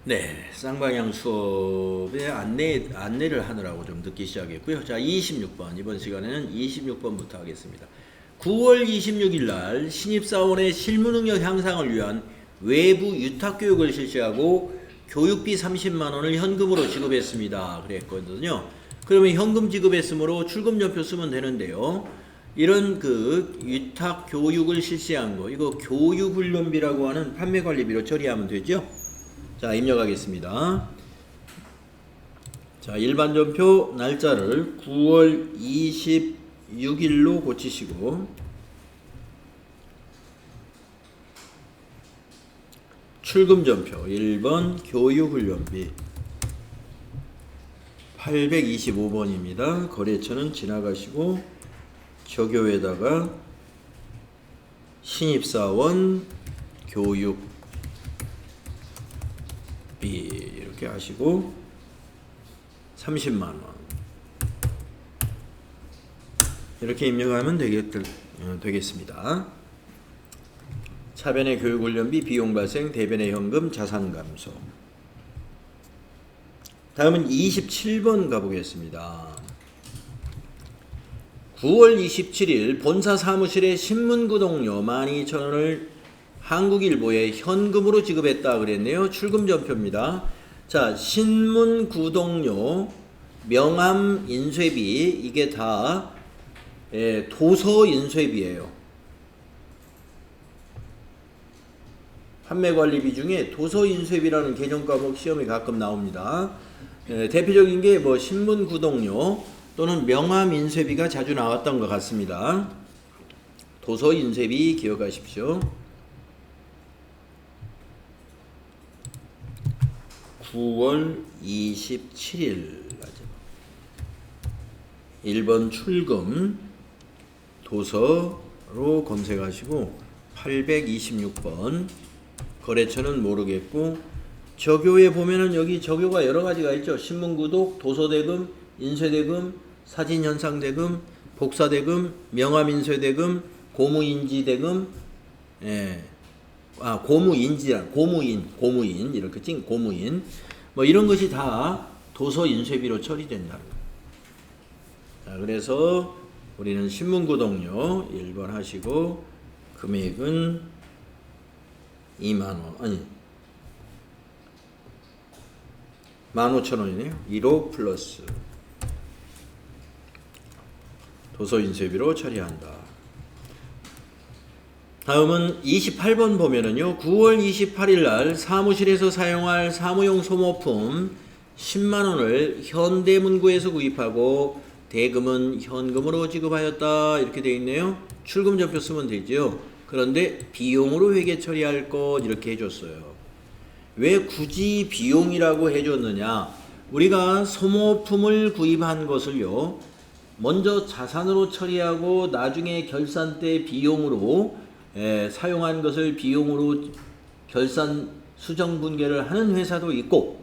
네, 쌍방향 수업의 안내를 하느라고 좀 늦게 시작했고요. 자, 26번. 이번 시간에는 26번부터 하겠습니다. 9월 26일 날 신입사원의 실무능력 향상을 위한 외부 유탁교육을 실시하고 교육비 30만 원을 현금으로 지급했습니다. 그랬거든요. 그러면 현금 지급했으므로 출금전표 쓰면 되는데요. 이런 그 유탁 교육을 실시한 거, 이거 교육훈련비라고 하는 판매관리비로 처리하면 되죠. 자, 입력하겠습니다. 자, 일반전표 날짜를 9월 26일로 고치시고 출금전표 1번 교육훈련비 825번입니다. 거래처는 지나가시고 저교에다가 신입사원 교육 이렇게 하시고 30만원 이렇게 입력하면 되겠습니다. 차변의 교육훈련비 비용 발생, 대변의 현금, 자산 감소. 다음은 27번 가보겠습니다. 9월 27일 본사 사무실에 신문구독료 12,000원을 한국일보에 현금으로 지급했다 그랬네요. 출금전표입니다. 자, 신문구독료, 명함인쇄비 이게 다 도서인쇄비예요. 판매관리비 중에 도서인쇄비라는 개념과목 시험에 가끔 나옵니다. 대표적인 게 뭐 신문구독료 또는 명함인쇄비가 자주 나왔던 것 같습니다. 도서인쇄비 기억하십시오. 9월 27일 1번 출금 도서로 검색하시고 826번 거래처는 모르겠고 저교에 보면은 여기 저교가 여러 가지가 있죠. 신문구독, 도서대금, 인쇄대금, 사진현상대금, 복사대금, 명함인쇄대금, 고무인지대금, 고무인 이렇게 고무인 뭐 이런 것이 다 도서인쇄비로 처리된다. 자, 그래서 우리는 신문구독료 1번 하시고 금액은 2만원 아니 15,000원이네요. 1호 플러스 도서인쇄비로 처리한다. 다음은 28번 보면은요. 9월 28일 날 사무실에서 사용할 사무용 소모품 10만원을 현대문구에서 구입하고 대금은 현금으로 지급하였다. 이렇게 되어 있네요. 출금전표 쓰면 되죠. 그런데 비용으로 회계 처리할 것 이렇게 해줬어요. 왜 굳이 비용이라고 해줬느냐. 우리가 소모품을 구입한 것을요. 먼저 자산으로 처리하고 나중에 결산 때 비용으로 사용한 것을 비용으로 결산 수정 분계를 하는 회사도 있고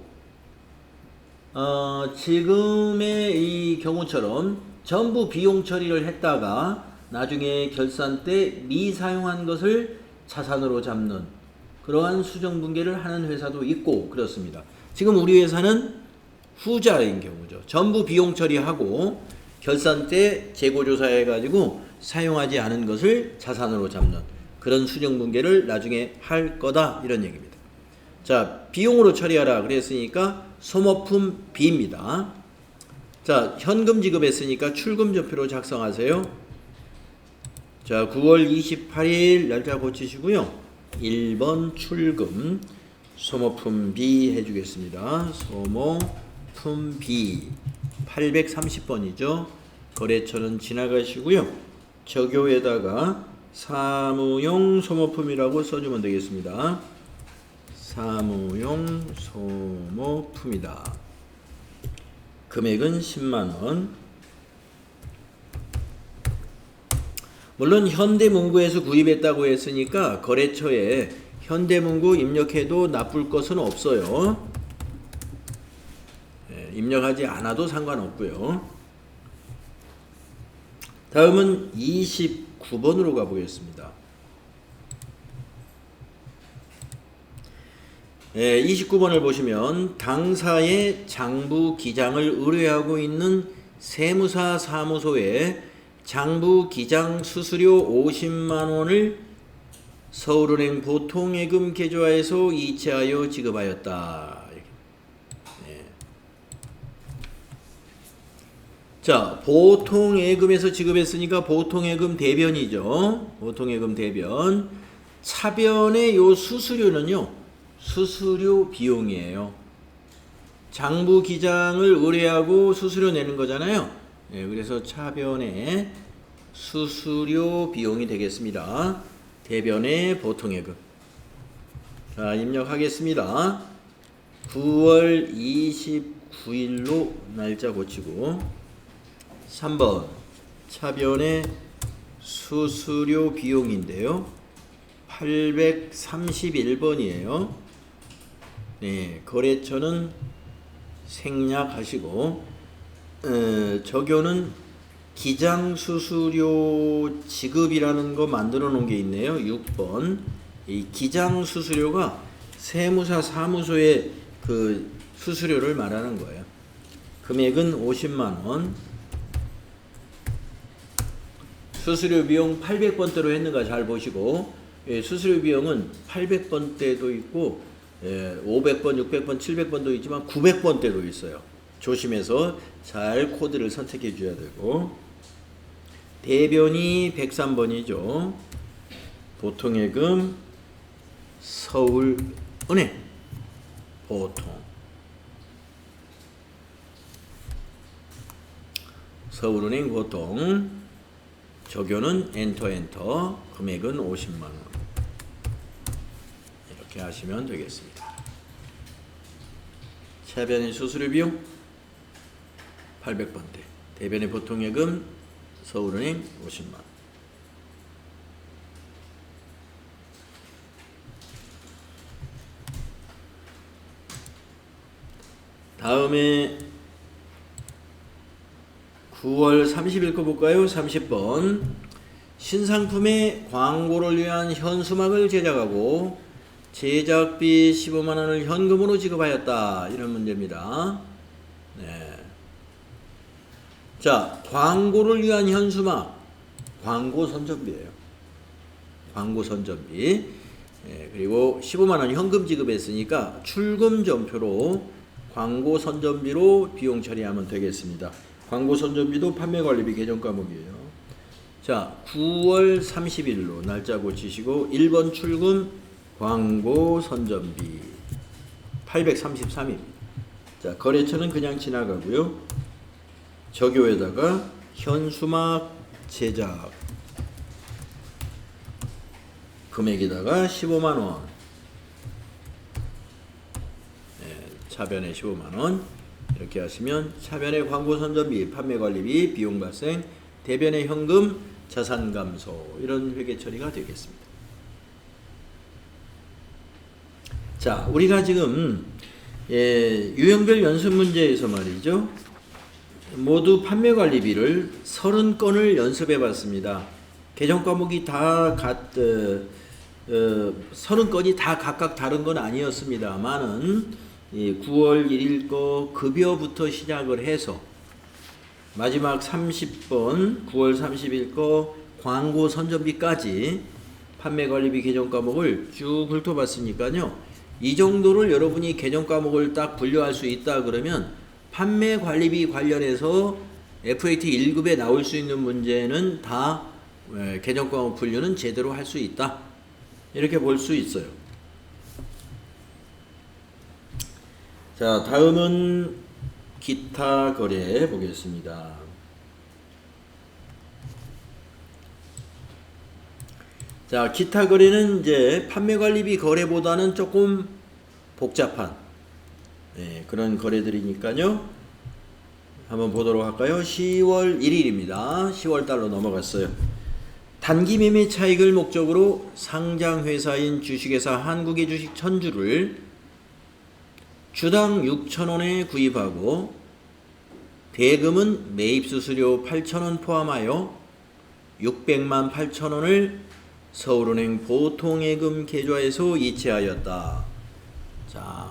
지금의 이 경우처럼 전부 비용 처리를 했다가 나중에 결산 때 미사용한 것을 자산으로 잡는 그러한 수정 분계를 하는 회사도 있고 그렇습니다. 지금 우리 회사는 후자인 경우죠. 전부 비용 처리하고 결산 때 재고조사해 가지고 사용하지 않은 것을 자산으로 잡는 그런 수정 분계를 나중에 할 거다 이런 얘기입니다. 자, 비용으로 처리하라 그랬으니까 소모품 B입니다. 자, 현금 지급했으니까 출금전표로 작성하세요. 자, 9월 28일 날짜 고치시고요. 1번 출금 소모품 B 해주겠습니다. 소모품 B 830번이죠. 거래처는 지나가시고요. 저교에다가 사무용 소모품이라고 써주면 되겠습니다. 사무용 소모품이다. 금액은 10만원. 물론 현대문구에서 구입했다고 했으니까 거래처에 현대문구 입력해도 나쁠 것은 없어요. 입력하지 않아도 상관없고요. 다음은 29번으로 가보겠습니다. 29번을 보시면 당사의 장부 기장을 의뢰하고 있는 세무사 사무소에 장부 기장 수수료 50만 원을 서울은행 보통예금 계좌에서 이체하여 지급하였다. 네. 자, 보통예금에서 지급했으니까 보통예금 대변이죠. 보통예금 대변. 차변의 요 수수료는요, 수수료 비용이에요. 장부 기장을 의뢰하고 수수료 내는 거잖아요. 네, 그래서 차변의 수수료 비용이 되겠습니다. 대변의 보통예금. 자, 입력하겠습니다. 9월 29일로 날짜 고치고 3번 차변의 수수료 비용인데요. 831번이에요. 네, 거래처는 생략하시고 적요는 기장수수료 지급이라는 거 만들어 놓은 게 있네요. 6번. 이 기장수수료가 세무사 사무소의 그 수수료를 말하는 거예요. 금액은 50만 원. 수수료 비용 800번대로 했는가 잘 보시고, 수수료 비용은 800번대도 있고 500번, 600번, 700번도 있지만 900번대도 있어요. 조심해서 잘 코드를 선택해 줘야 되고, 대변이 103번이죠. 보통예금 서울은행 보통 서울은행 보통 적요는 엔터 금액은 50만 원. 이렇게 하시면 되겠습니다. 차변의 수수료 비용 800번대, 대변의 보통예금 서울은행 50만 원. 다음에 9월 30일 거 볼까요? 30번. 신상품의 광고를 위한 현수막을 제작하고 제작비 15만 원을 현금으로 지급하였다. 이런 문제입니다. 네. 자, 광고를 위한 현수막, 광고 선전비예요. 광고 선전비. 네, 그리고 15만 원 현금 지급했으니까 출금 전표로 광고 선전비로 비용 처리하면 되겠습니다. 광고 선전비도 판매관리비 개정 과목이에요. 자, 9월 30일로 날짜 고치시고 1번 출금 광고 선전비 833입니다. 자, 거래처는 그냥 지나가고요. 적요에다가 현수막 제작 금액에다가 15만 원. 네, 차변에 15만 원. 이렇게 하시면 차변의 광고 선전비, 판매관리비, 비용 발생, 대변의 현금, 자산 감소 이런 회계 처리가 되겠습니다. 자, 우리가 지금 유형별 연습 문제에서 말이죠. 모두 판매관리비를 30건을 연습해 봤습니다. 개정 과목이 다 30건이 다 각각 다른 건 아니었습니다만은 9월 1일 거 급여부터 시작을 해서 마지막 30번 9월 30일 거 광고 선전비까지 판매관리비 개정 과목을 쭉 훑어봤으니까요. 이 정도를 여러분이 개정 과목을 딱 분류할 수 있다 그러면 판매관리비 관련해서 FAT 1급에 나올 수 있는 문제는 다 개정 과목 분류는 제대로 할 수 있다. 이렇게 볼 수 있어요. 자, 다음은 기타 거래 보겠습니다. 자, 기타 거래는 이제 판매관리비 거래보다는 조금 복잡한 그런 거래들이니까요. 한번 보도록 할까요? 10월 1일입니다. 10월 달로 넘어갔어요. 단기 매매 차익을 목적으로 상장회사인 주식회사 한국의 주식 1000주를 주당 6,000원에 구입하고 대금은 매입수수료 8,000원 포함하여 600만 8천원을 서울은행 보통예금 계좌에서 이체하였다. 자,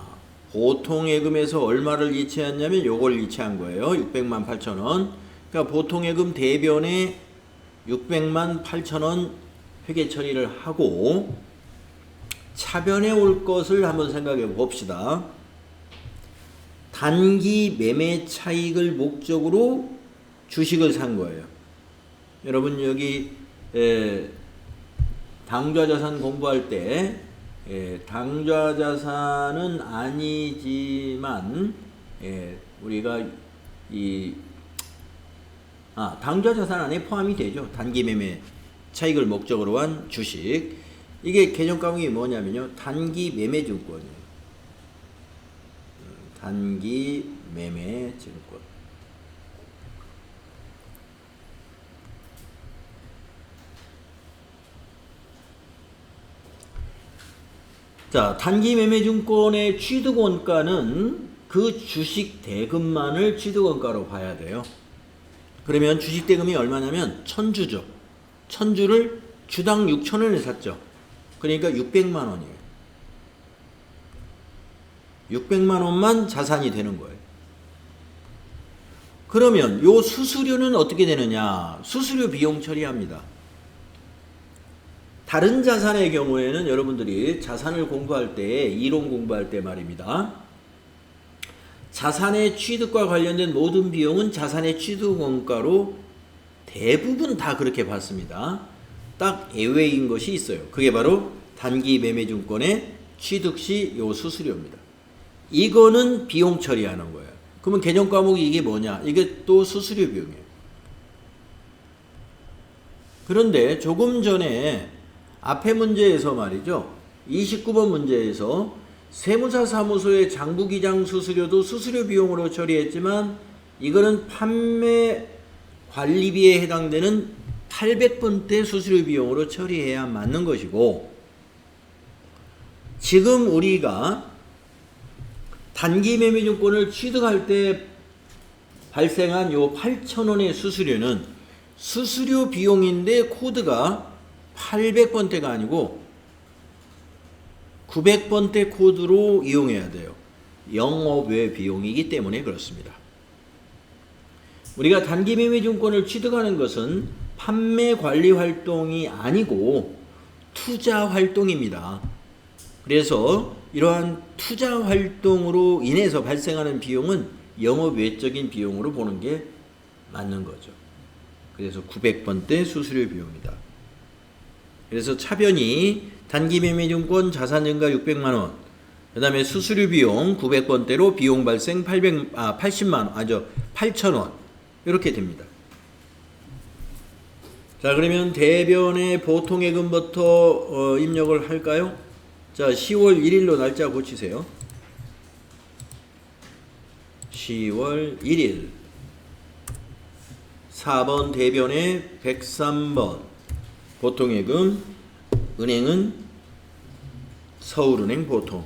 보통 예금에서 얼마를 이체했냐면 요걸 이체한 거예요. 600만 8천 원. 그러니까 보통 예금 대변에 600만 8천 원 회계 처리를 하고 차변에 올 것을 한번 생각해 봅시다. 단기 매매 차익을 목적으로 주식을 산 거예요. 여러분 여기 당좌자산 공부할 때 당좌자산은 아니지만 우리가 당좌자산 안에 포함이 되죠. 단기 매매 차익을 목적으로 한 주식. 이게 개정 과목이 뭐냐면요. 단기 매매 증권이에요. 단기 매매 증권. 자, 단기 매매 증권의 취득 원가는 그 주식 대금만을 취득 원가로 봐야 돼요. 그러면 주식 대금이 얼마냐면 1000주죠. 1000주를 주당 6,000원에 샀죠. 그러니까 600만 원이에요. 600만 원만 자산이 되는 거예요. 그러면 요 수수료는 어떻게 되느냐? 수수료 비용 처리합니다. 다른 자산의 경우에는 여러분들이 자산을 공부할 때, 이론 공부할 때 말입니다. 자산의 취득과 관련된 모든 비용은 자산의 취득 원가로 대부분 다 그렇게 받습니다. 딱 예외인 것이 있어요. 그게 바로 단기 매매증권의 취득 시 요 수수료입니다. 이거는 비용 처리하는 거예요. 그러면 개정 과목이 이게 뭐냐? 이게 또 수수료 비용이에요. 그런데 조금 전에 앞에 문제에서 말이죠. 29번 문제에서 세무사 사무소의 장부기장 수수료도 수수료 비용으로 처리했지만 이거는 판매 관리비에 해당되는 800번대 수수료 비용으로 처리해야 맞는 것이고, 지금 우리가 단기 매매증권을 취득할 때 발생한 요 8,000원의 수수료는 수수료 비용인데 코드가 800번대가 아니고 900번대 코드로 이용해야 돼요. 영업외 비용이기 때문에 그렇습니다. 우리가 단기 매매 증권을 취득하는 것은 판매 관리 활동이 아니고 투자 활동입니다. 그래서 이러한 투자 활동으로 인해서 발생하는 비용은 영업외적인 비용으로 보는 게 맞는 거죠. 그래서 900번대 수수료 비용이다. 그래서 차변이 단기 매매 증권 자산 증가 600만 원, 그 다음에 수수료 비용 900번대로 비용 발생 80만 원, 8,000원 이렇게 됩니다. 자, 그러면 대변의 보통예금부터 입력을 할까요? 자, 10월 1일로 날짜 고치세요. 10월 1일 4번 대변의 103번 보통예금, 은행은 서울은행 보통.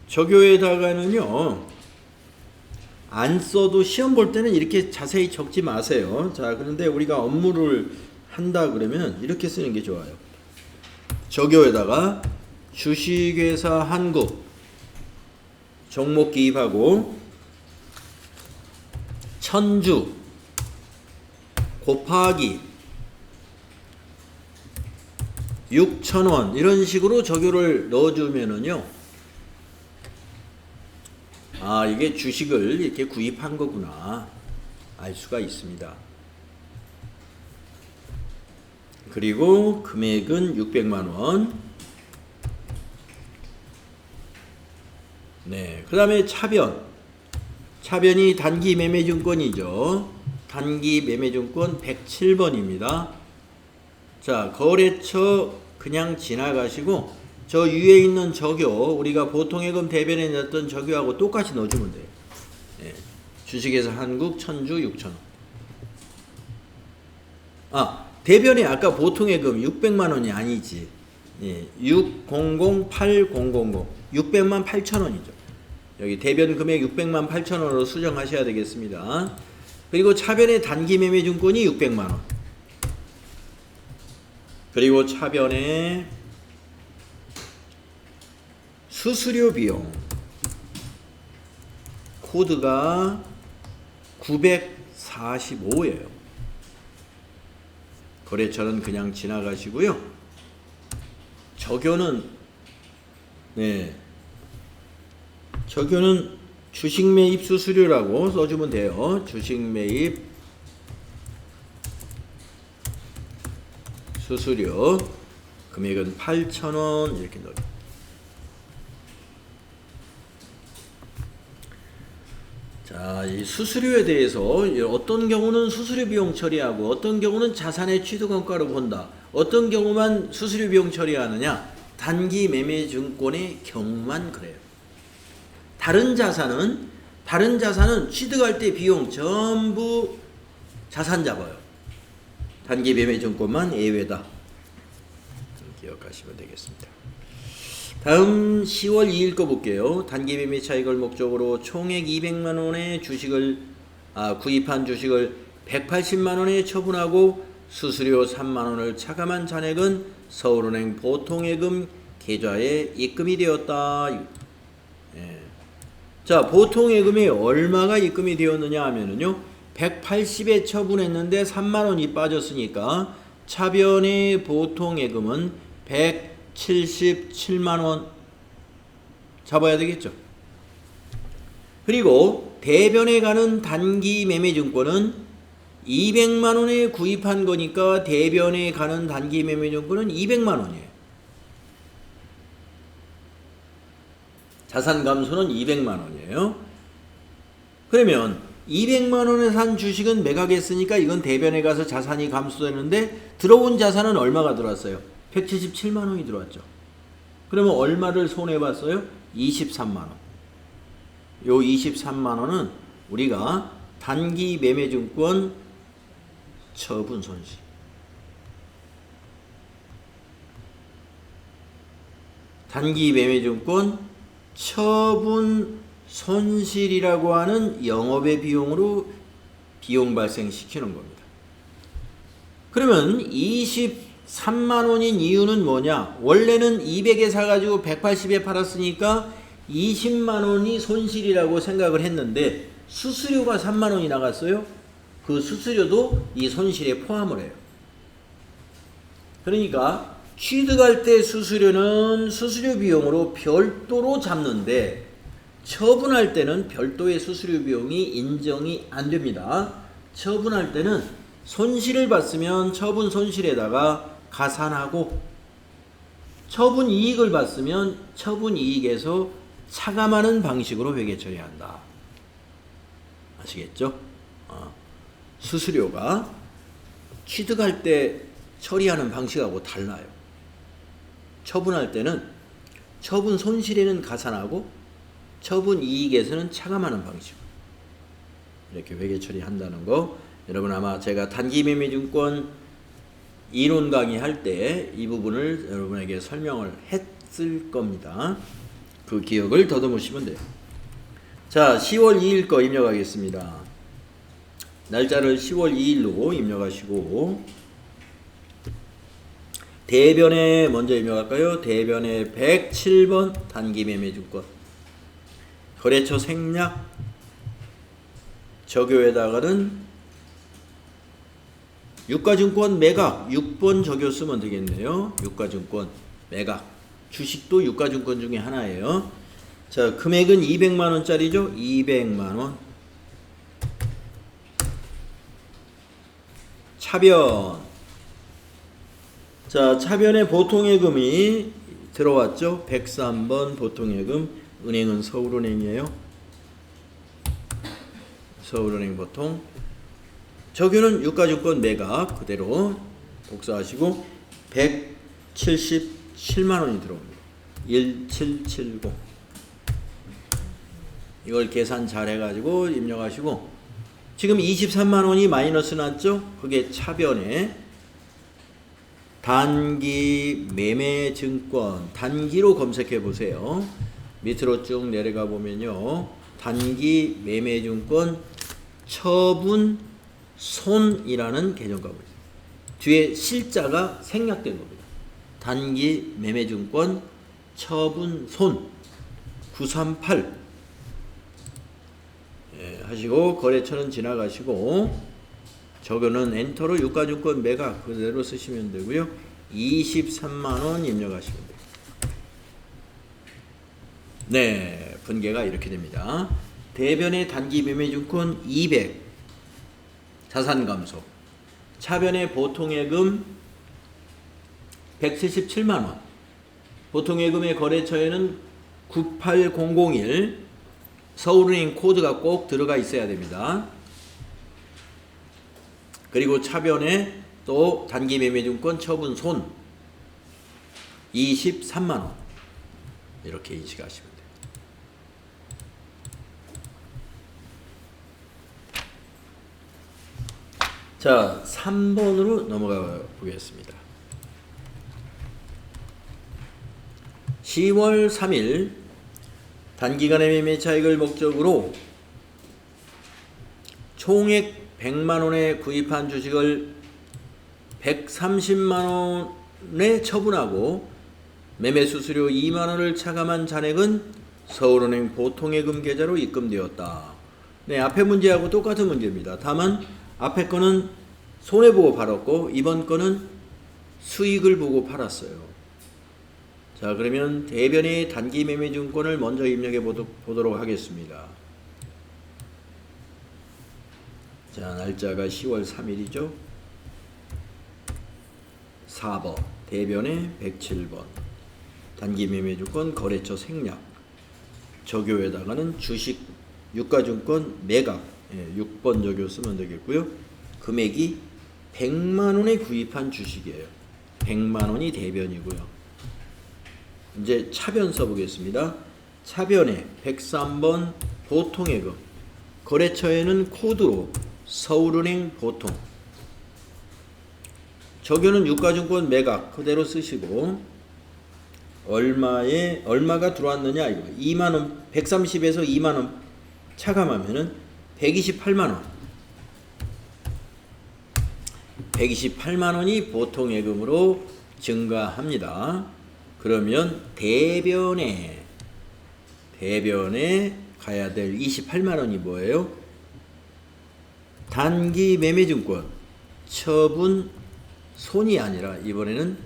저교에다가는요, 안 써도 시험 볼 때는 이렇게 자세히 적지 마세요. 자, 그런데 우리가 업무를 한다 그러면 이렇게 쓰는 게 좋아요. 저교에다가 주식회사 한국 종목 기입하고 1000주 곱하기 6,000원 이런 식으로 저교를 넣어주면은요, 아, 이게 주식을 이렇게 구입한 거구나 알 수가 있습니다. 그리고 금액은 600만 원. 네, 그 다음에 차변이 단기 매매증권이죠. 단기 매매증권 107번입니다. 자, 거래처 그냥 지나가시고 저 위에 있는 저교, 우리가 보통예금 대변에 냈던 저교하고 똑같이 넣어주면 돼요. 네, 주식회사 한국 1000주 6,000원. 아, 대변에 아까 보통예금 600만 원이 아니지. 예, 6008000 600만 8천원이죠. 여기 대변 금액 600만 8천원으로 수정하셔야 되겠습니다. 그리고 차변의 단기 매매 증권이 600만 원. 그리고 차변에 수수료 비용 코드가 945예요. 거래처는 그냥 지나가시고요. 적요는 적요는 주식 매입 수수료라고 써주면 돼요. 주식 매입 수수료 금액은 8,000원 이렇게 넣어요. 자, 이 수수료에 대해서 어떤 경우는 수수료 비용 처리하고 어떤 경우는 자산의 취득원가로 본다. 어떤 경우만 수수료 비용 처리하느냐? 단기 매매 증권의 경우만 그래요. 다른 자산은 취득할 때 비용 전부 자산 잡아요. 단기 매매 증권만 예외다. 기억하시면 되겠습니다. 다음 10월 2일 거 볼게요. 단기 매매 차익을 목적으로 총액 200만 원의 주식을 구입한 주식을 180만 원에 처분하고 수수료 3만 원을 차감한 잔액은 서울은행 보통예금 계좌에 입금이 되었다. 자, 보통예금이 얼마가 입금이 되었느냐 하면은요. 180에 처분했는데 3만 원이 빠졌으니까 차변의 보통예금은 177만 원 잡아야 되겠죠. 그리고 대변에 가는 단기 매매 증권은 200만 원에 구입한 거니까 대변에 가는 단기 매매 증권은 200만 원이에요. 자산 감소는 200만 원이에요. 그러면 200만 원에 산 주식은 매각했으니까 이건 대변에 가서 자산이 감소되는데 들어온 자산은 얼마가 들어왔어요? 177만 원이 들어왔죠. 그러면 얼마를 손해봤어요? 23만 원. 요 23만 원은 우리가 단기 매매증권 처분 손실. 단기 매매증권 처분 손실이라고 하는 영업의 비용으로 비용 발생시키는 겁니다. 그러면 23만 원인 이유는 뭐냐? 원래는 200에 사가지고 180에 팔았으니까 20만 원이 손실이라고 생각을 했는데 수수료가 3만 원이 나갔어요. 그 수수료도 이 손실에 포함을 해요. 그러니까 취득할 때 수수료는 수수료 비용으로 별도로 잡는데 처분할 때는 별도의 수수료 비용이 인정이 안 됩니다. 처분할 때는 손실을 봤으면 처분 손실에다가 가산하고 처분 이익을 봤으면 처분 이익에서 차감하는 방식으로 회계 처리한다. 아시겠죠? 수수료가 취득할 때 처리하는 방식하고 달라요. 처분할 때는 처분 손실에는 가산하고 처분 이익에서는 차감하는 방식. 이렇게 회계 처리한다는 거. 여러분 아마 제가 단기 매매 증권 이론 강의할 때 이 부분을 여러분에게 설명을 했을 겁니다. 그 기억을 더듬으시면 돼요. 자, 10월 2일 거 입력하겠습니다. 날짜를 10월 2일로 입력하시고 대변에 먼저 입력할까요? 대변에 107번 단기 매매 증권 거래처 생략 적요에다가는 유가증권 매각 6번 적요 쓰면 되겠네요. 유가증권 매각 주식도 유가증권 중에 하나예요. 자, 금액은 200만 원짜리죠. 200만 원. 차변. 자, 차변에 보통예금이 들어왔죠. 103번 보통예금. 은행은 서울은행이에요. 서울은행 보통. 적요는 유가증권 매각 그대로 복사하시고 177만 원이 들어옵니다. 1770. 이걸 계산 잘 해가지고 입력하시고 지금 23만 원이 마이너스 났죠? 그게 차변에 단기 매매 증권 단기로 검색해 보세요. 밑으로 쭉 내려가 보면요. 단기 매매 증권 처분 손이라는 계정가가 있어요. 뒤에 실자가 생략된 겁니다. 단기 매매증권 처분 손 938 하시고 거래처는 지나가시고 적어는 엔터로 유가증권 매각 그대로 쓰시면 되고요. 23만원 입력하시면 돼요. 네, 분계가 이렇게 됩니다. 대변의 단기 매매증권 200 자산 감소, 차변의 보통예금 177만원, 보통예금의 거래처에는 98001 서울은행 코드가 꼭 들어가 있어야 됩니다. 그리고 차변에 또 단기 매매증권 처분 손 23만원 이렇게 인식하시면 돼요. 자, 3번으로 넘어가 보겠습니다. 10월 3일 단기간의 매매 차익을 목적으로 총액 100만원에 구입한 주식을 130만원에 처분하고 매매 수수료 2만원을 차감한 잔액은 서울은행 보통예금 계좌로 입금되었다. 네, 앞에 문제하고 똑같은 문제입니다. 다만 앞에 거는 손해보고 팔았고 이번 거는 수익을 보고 팔았어요. 자, 그러면 대변의 단기 매매증권을 먼저 입력해 보도록 하겠습니다. 자, 날짜가 10월 3일이죠. 4번 대변의 107번 단기 매매증권 거래처 생략 적요에다가는 주식 유가증권 매각 6번 적요 쓰면 되겠고요. 금액이 100만원에 구입한 주식이에요. 100만원이 대변이고요. 이제 차변 써보겠습니다. 차변에 103번 보통예금 거래처에는 코드로 서울은행 보통 적요는 유가증권 매각 그대로 쓰시고 얼마가 들어왔느냐 이거 2만원 130에서 2만원 차감하면은 128만원 128만원이 보통예금으로 증가합니다. 그러면 대변에 가야 될 28만원이 뭐예요? 단기 매매증권 처분 손이 아니라 이번에는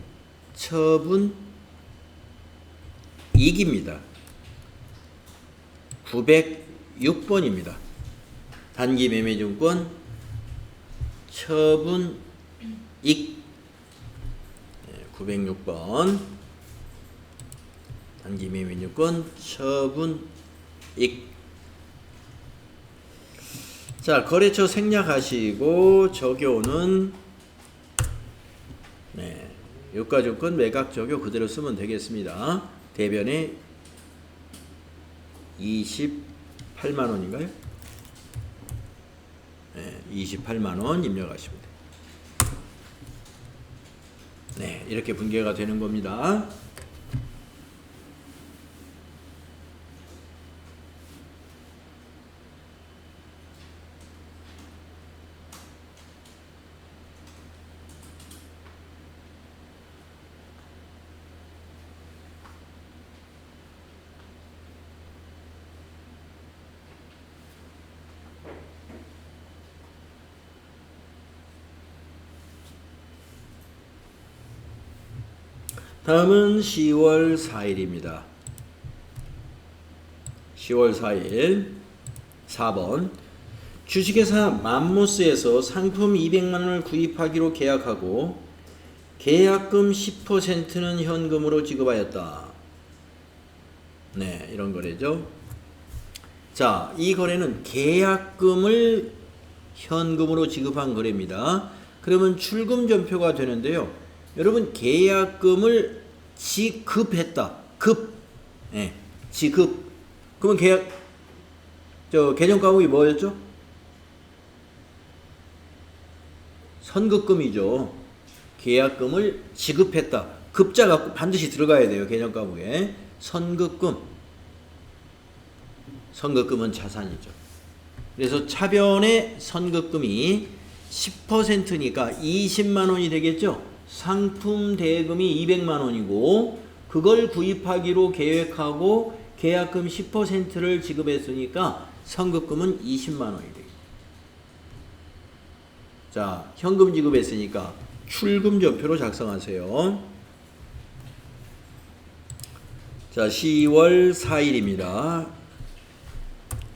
처분 이익입니다. 906번입니다. 단기 매매증권 처분 이익 906번 단기 매매증권 처분 이익. 자, 거래처 생략하시고 적요는 유가증권 매각 적요 그대로 쓰면 되겠습니다. 대변에 28만원인가요? 28만원 입력하시면 돼요. 네, 이렇게 분계가 되는 겁니다. 다음은 10월 4일입니다. 10월 4일 4번 주식회사 맘모스에서 상품 200만원을 구입하기로 계약하고 계약금 10%는 현금으로 지급하였다. 네, 이런 거래죠. 자, 이 거래는 계약금을 현금으로 지급한 거래입니다. 그러면 출금전표가 되는데요. 여러분, 계약금을 지급했다. 지급. 그러면 계정과목이 뭐였죠? 선급금이죠. 계약금을 지급했다. 급자가 반드시 들어가야 돼요. 계정과목에. 선급금. 선급금은 자산이죠. 그래서 차변의 선급금이 10%니까 20만 원이 되겠죠. 상품 대금이 200만 원이고 그걸 구입하기로 계획하고 계약금 10%를 지급했으니까 선급금은 20만 원이 되겠죠. 자, 현금 지급했으니까 출금 전표로 작성하세요. 자, 10월 4일입니다.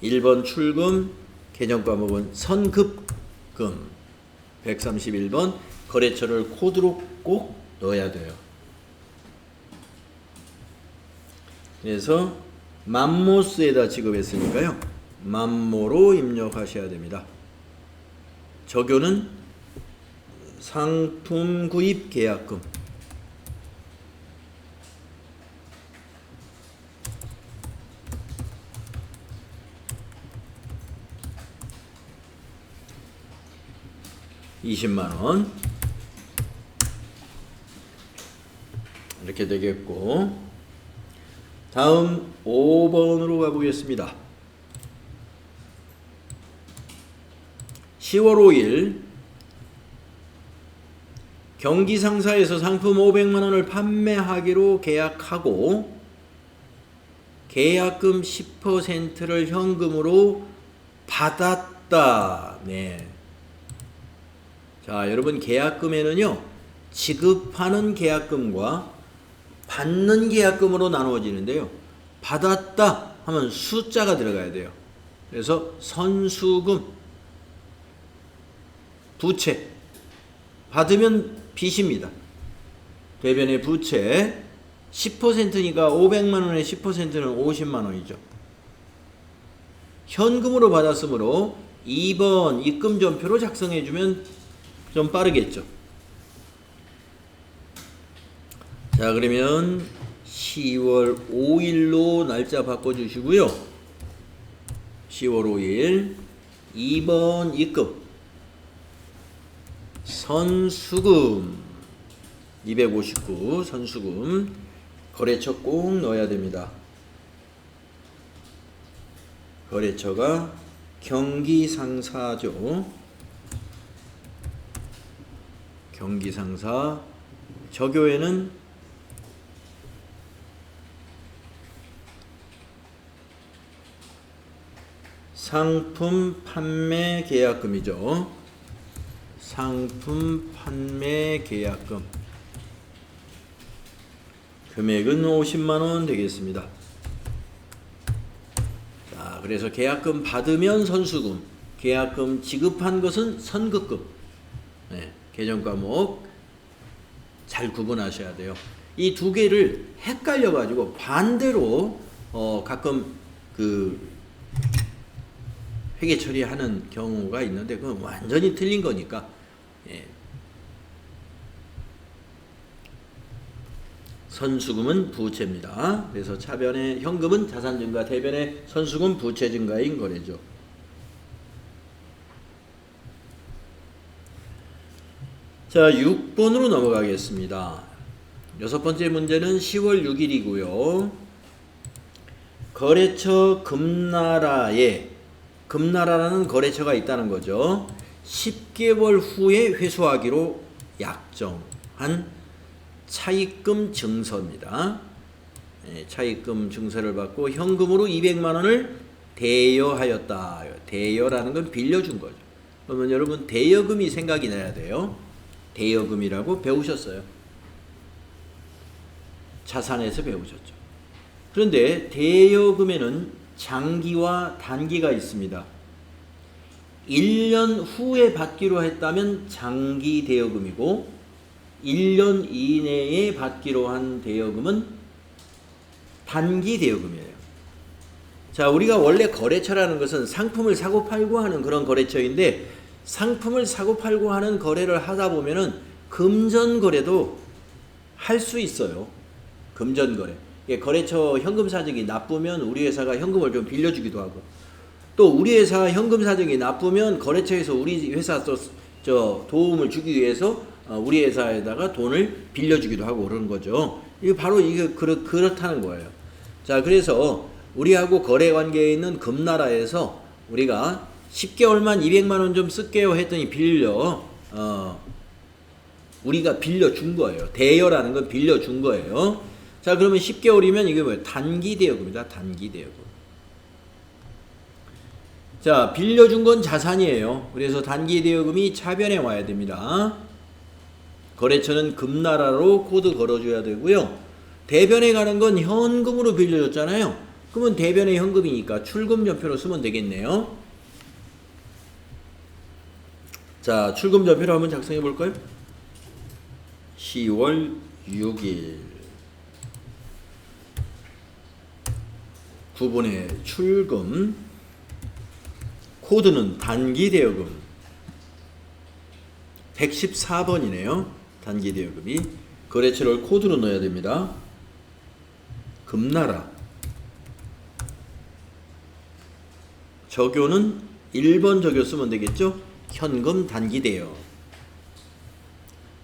1번 출금, 계정 과목은 선급금, 131번 거래처를 코드로 꼭 넣어야 돼요. 그래서 맘모스에다 지급했으니까요. 맘모로 입력하셔야 됩니다. 적요는 상품 구입 계약금, $200,000 이렇게 되겠고, 다음 5번으로 가보겠습니다. 10월 5일 경기상사에서 상품 500만 원을 판매하기로 계약하고 계약금 10%를 현금으로 받았다. 네. 자, 여러분 계약금에는요, 지급하는 계약금과 받는 계약금으로 나누어지는데요. 받았다 하면 숫자가 들어가야 돼요. 그래서 선수금, 부채, 받으면 빚입니다. 대변의 부채 10%니까 500만 원의 10%는 50만 원이죠. 현금으로 받았으므로 2번 입금 전표로 작성해 주면 좀 빠르겠죠. 자, 그러면 10월 5일로 날짜 바꿔주시고요. 10월 5일 2번 입금 선수금 259 선수금 거래처 꼭 넣어야 됩니다. 거래처가 경기상사죠. 경기상사, 적요에는 상품 판매 계약금이죠. 상품 판매 계약금 금액은 50만 원 되겠습니다. 자, 그래서 계약금 받으면 선수금, 계약금 지급한 것은 선급금. 네, 계정 과목 잘 구분하셔야 돼요. 이 두 개를 헷갈려 가지고 반대로 가끔 그 회계 처리하는 경우가 있는데 그건 완전히 틀린 거니까. 예. 선수금은 부채입니다. 그래서 차변의 현금은 자산 증가, 대변의 선수금 부채 증가인 거래죠. 자, 6번으로 넘어가겠습니다. 6번째 문제는 10월 6일이고요. 거래처 금나라에, 금나라라는 거래처가 있다는 거죠. 10개월 후에 회수하기로 약정한 차입금 증서입니다. 차입금 증서를 받고 현금으로 200만 원을 대여하였다. 대여라는 건 빌려준 거죠. 그러면 여러분 대여금이 생각이 나야 돼요. 대여금이라고 배우셨어요. 자산에서 배우셨죠. 그런데 대여금에는 장기와 단기가 있습니다. 1년 후에 받기로 했다면 장기 대여금이고 1년 이내에 받기로 한 대여금은 단기 대여금이에요. 자, 우리가 원래 거래처라는 것은 상품을 사고 팔고 하는 그런 거래처인데 상품을 사고 팔고 하는 거래를 하다 보면은 금전거래도 할 수 있어요. 금전거래. 거래처 현금 사정이 나쁘면 우리 회사가 현금을 좀 빌려주기도 하고, 또 우리 회사 현금 사정이 나쁘면 거래처에서 우리 회사 도움을 주기 위해서 우리 회사에다가 돈을 빌려주기도 하고 그러는 거죠. 이게 바로 이게 그렇다는 거예요. 자, 그래서 우리하고 거래 관계에 있는 금나라에서 우리가 10개월만 200만 원 좀 쓸게요 했더니 우리가 빌려준 거예요. 대여라는 건 빌려준 거예요. 자, 그러면 10개월이면 이게 뭐예요? 단기 대여금이다. 단기 대여금. 자, 빌려준 건 자산이에요. 그래서 단기 대여금이 차변에 와야 됩니다. 거래처는 금나라로 코드 걸어줘야 되고요. 대변에 가는 건 현금으로 빌려줬잖아요. 그러면 대변에 현금이니까 출금전표로 쓰면 되겠네요. 자, 출금전표로 한번 작성해 볼까요? 10월 6일 9분의 출금, 코드는 단기 대여금 114번이네요. 단기 대여금이 거래처를 코드로 넣어야 됩니다. 금나라. 적요는 1번 적요 쓰면 되겠죠? 현금 단기 대여.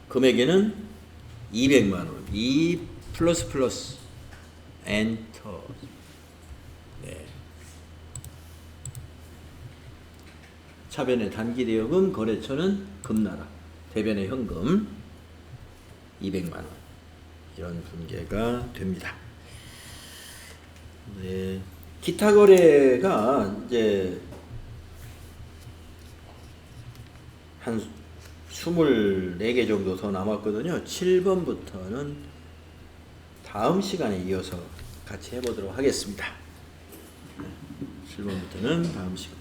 금액에는 200만원. 2 플러스 엔터. 네. 차변의 단기 대여금, 거래처는 금나라. 대변의 현금 200만원. 이런 분계가 됩니다. 네. 기타 거래가 이제 한 24개 정도 더 남았거든요. 7번부터는 다음 시간에 이어서 같이 해보도록 하겠습니다. 7번부터는 다음 시간.